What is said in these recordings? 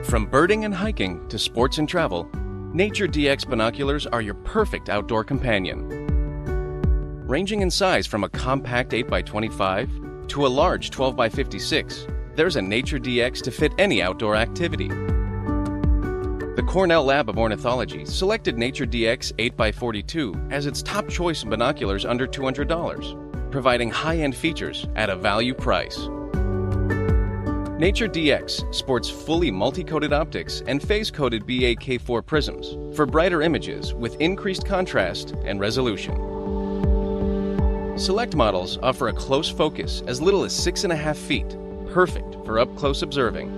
From birding and hiking to sports and travel, Nature DX binoculars are your perfect outdoor companion. Ranging in size from a compact 8x25 to a large 12x56, there's a Nature DX to fit any outdoor activity. The Cornell Lab of Ornithology selected Nature DX 8x42 as its top choice in binoculars under $200, providing high-end features at a value price. Nature DX sports fully multi-coated optics and phase-coated BA-K4 prisms for brighter images with increased contrast and resolution. Select models offer a close focus as little as 6.5 feet, perfect for up-close observing.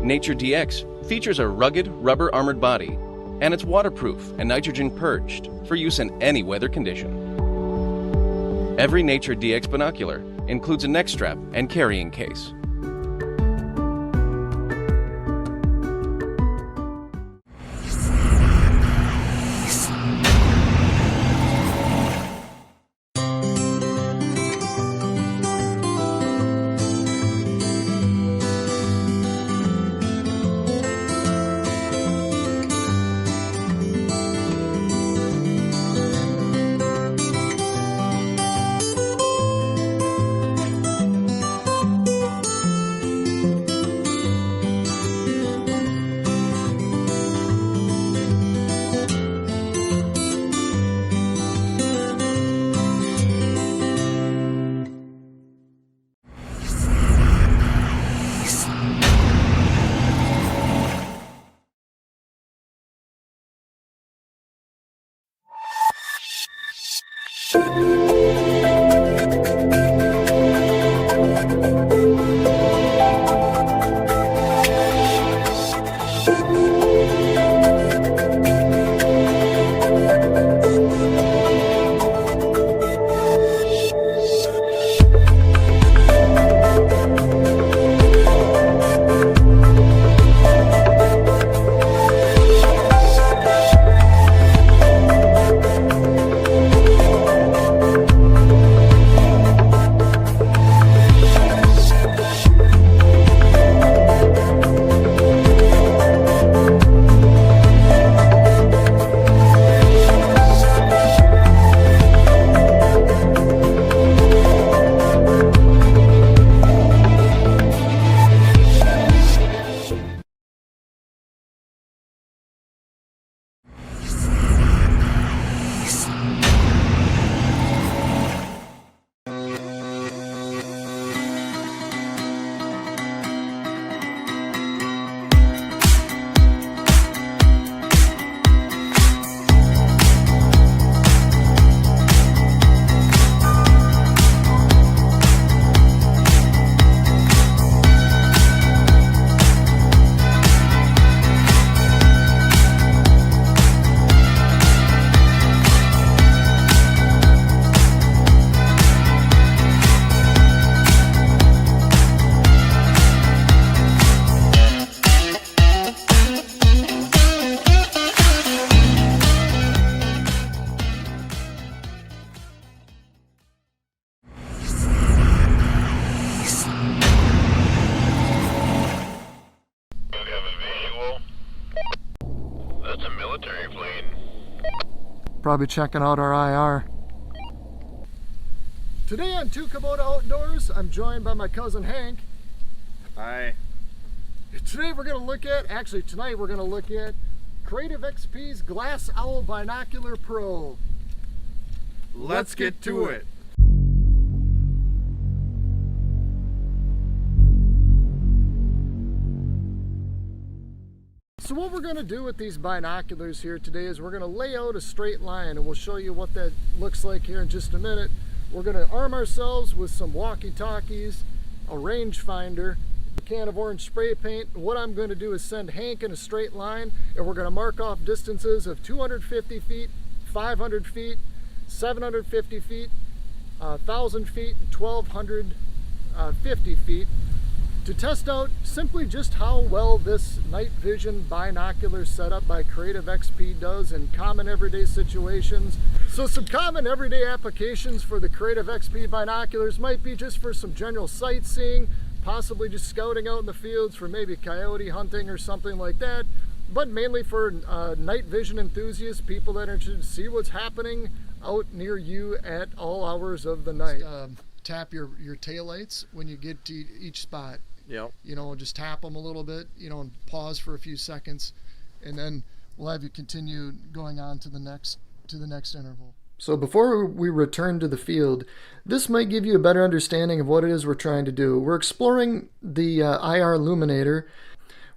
Nature DX features a rugged rubber armored body, and it's waterproof and nitrogen purged for use in any weather condition. Every Nature DX binocular includes a neck strap and carrying case. Probably checking out our IR. Today on Two Kubota Outdoors, I'm joined by my cousin Hank. Hi. Today we're going to look at, tonight we're going to look at Creative XP's Glass Owl Binocular Pro. Let's get to it. So what we're going to do with these binoculars here today is we're going to lay out a straight line, and we'll show you what that looks like here in just a minute. We're going to arm ourselves with some walkie-talkies, a rangefinder, a can of orange spray paint. What I'm going to do is send Hank in a straight line, and we're going to mark off distances of 250 feet, 500 feet, 750 feet, 1,000 feet, 1,250 feet, to test out simply just how well this night vision binocular setup by Creative XP does in common everyday situations. So some common everyday applications for the Creative XP binoculars might be just for some general sightseeing, possibly just scouting out in the fields for maybe coyote hunting or something like that, but mainly for night vision enthusiasts, people that are interested to see what's happening out near you at all hours of the night. Tap your taillights when you get to each spot. Yep. You know, just tap them a little bit, you know, and pause for a few seconds, and then we'll have you continue going on to the next interval. So before we return to the field, this might give you a better understanding of what it is we're trying to do. We're exploring the IR illuminator.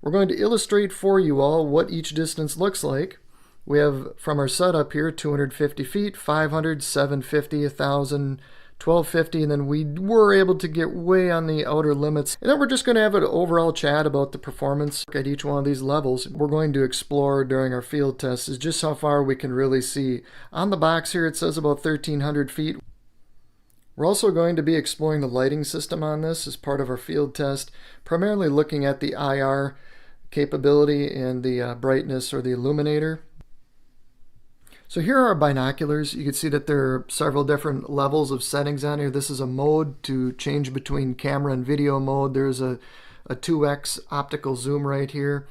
We're going to illustrate for you all what each distance looks like. We have from our setup here 250 feet, 500, 750, 1,000, 1250, and then we were able to get way on the outer limits. And then we're just going to have an overall chat about the performance at each one of these levels. We're going to explore during our field tests is just how far we can really see. On the box here it says about 1,300 feet. We're also going to be exploring the lighting system on this as part of our field test, primarily looking at the IR capability and the brightness or the illuminator. So here are our binoculars. You can see that there are several different levels of settings on here. This is a mode to change between camera and video mode. There's a 2x optical zoom right here.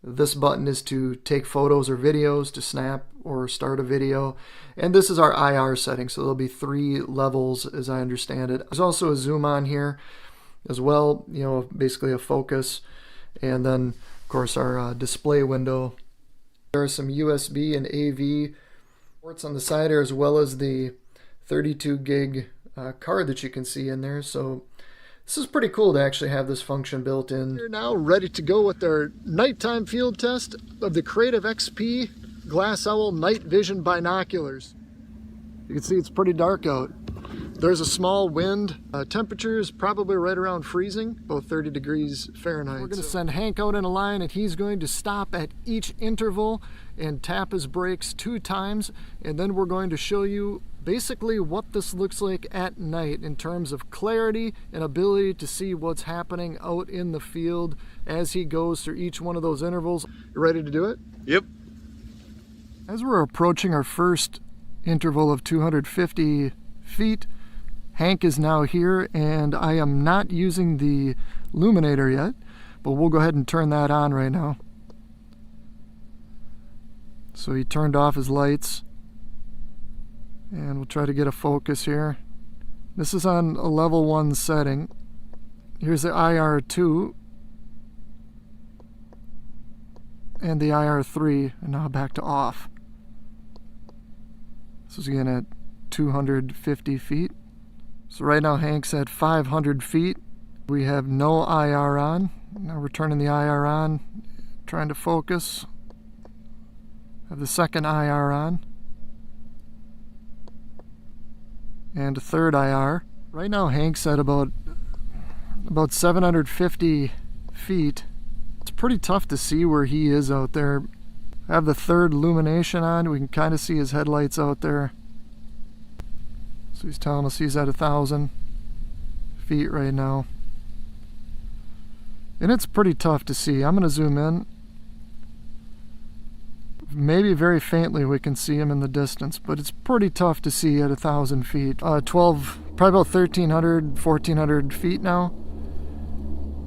This button is to take photos or videos, to snap or start a video. And this is our IR setting, so there'll be 3 levels as I understand it. There's also a zoom on here as well, you know, basically a focus. And then, of course, our display window. There are some USB and AV ports on the side here, as well as the 32 gig card that you can see in there. So this is pretty cool to actually have this function built in. We're now ready to go with our nighttime field test of the Creative XP Glass Owl Night Vision Binoculars. You can see it's pretty dark out. There's a small wind. Temperature is probably right around freezing, about 30 degrees Fahrenheit. We're going to send Hank out in a line, and he's going to stop at each interval and tap his brakes 2 times, and then we're going to show you basically what this looks like at night in terms of clarity and ability to see what's happening out in the field as he goes through each one of those intervals. You ready to do it? Yep. As we're approaching our first interval of 250 feet, Hank is now here, and I am not using the illuminator yet, but we'll go ahead and turn that on right now. So he turned off his lights, and we'll try to get a focus here. This is on a level 1 setting. Here's the IR2 and the IR3, and now back to off. This is again at 250 feet. So right now Hank's at 500 feet. We have no IR on. Now we're turning the IR on, trying to focus. Have the second IR on. And a third IR. Right now Hank's at about 750 feet. It's pretty tough to see where he is out there. I have the third illumination on. We can kind of see his headlights out there. So he's telling us he's at 1,000 feet right now. And it's pretty tough to see. I'm going to zoom in. Maybe very faintly we can see him in the distance, but it's pretty tough to see at 1,000 feet. Probably about 1,300, 1,400 feet now.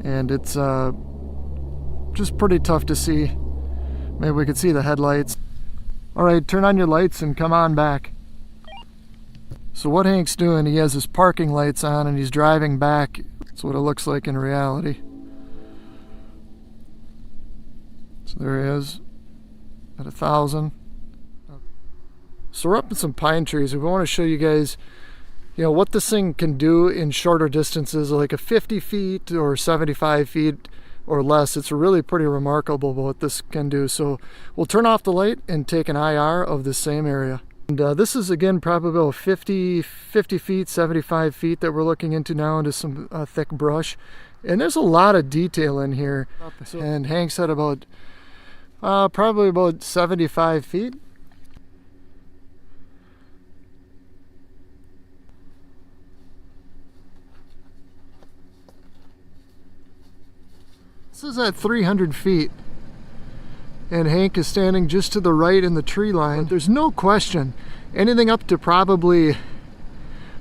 And it's just pretty tough to see. Maybe we could see the headlights. Alright, turn on your lights and come on back. So what Hank's doing, he has his parking lights on and he's driving back. That's what it looks like in reality. So there he is at 1,000. So we're up in some pine trees. We want to show you guys, you know, what this thing can do in shorter distances, like a 50 feet or 75 feet or less. It's really pretty remarkable what this can do. So we'll turn off the light and take an IR of the same area. And this is again probably about 50 feet, 75 feet that we're looking into now, into some thick brush. And there's a lot of detail in here. And Hank's at about probably about 75 feet. This is at 300 feet. And Hank is standing just to the right in the tree line. There's no question, anything up to probably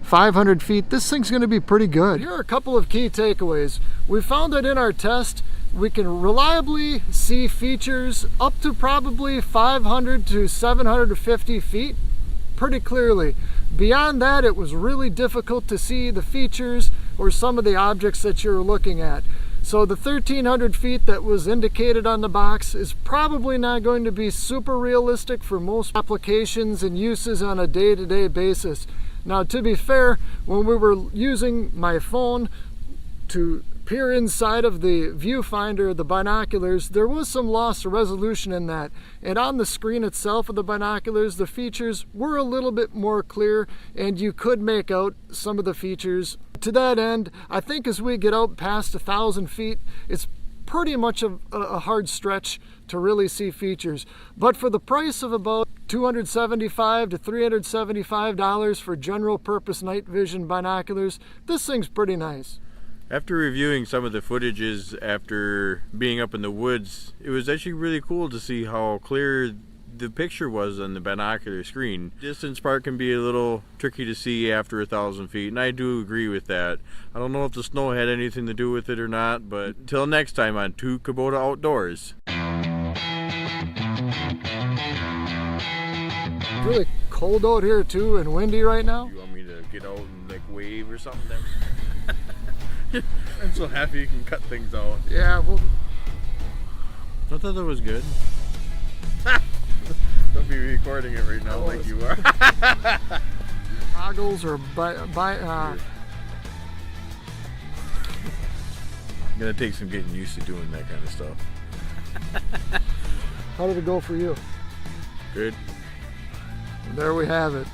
500 feet, this thing's going to be pretty good. Here are a couple of key takeaways. We found that in our test, we can reliably see features up to probably 500 to 750 feet pretty clearly. Beyond that, it was really difficult to see the features or some of the objects that you're looking at. So the 1300 feet that was indicated on the box is probably not going to be super realistic for most applications and uses on a day-to-day basis. Now, to be fair, when we were using my phone to peer inside of the viewfinder of the binoculars, there was some loss of resolution in that. And on the screen itself of the binoculars, the features were a little bit more clear and you could make out some of the features. To that end, I think as we get out past 1,000 feet, it's pretty much a hard stretch to really see features. But for the price of about $275 to $375 for general purpose night vision binoculars, this thing's pretty nice. After reviewing some of the footages after being up in the woods, it was actually really cool to see how clear the picture was on the binocular screen. Distance part can be a little tricky to see after 1,000 feet, and I do agree with that. I don't know if the snow had anything to do with it or not, but until next time on Two Kubota Outdoors. It's really cold out here too and windy right now. You want me to get out and like wave or something? I'm so happy you can cut things out. Yeah, well, I thought that was good. Don't be recording it right now like you are. Goggles or I'm gonna take some getting used to doing that kind of stuff. How did it go for you? Good. There we have it.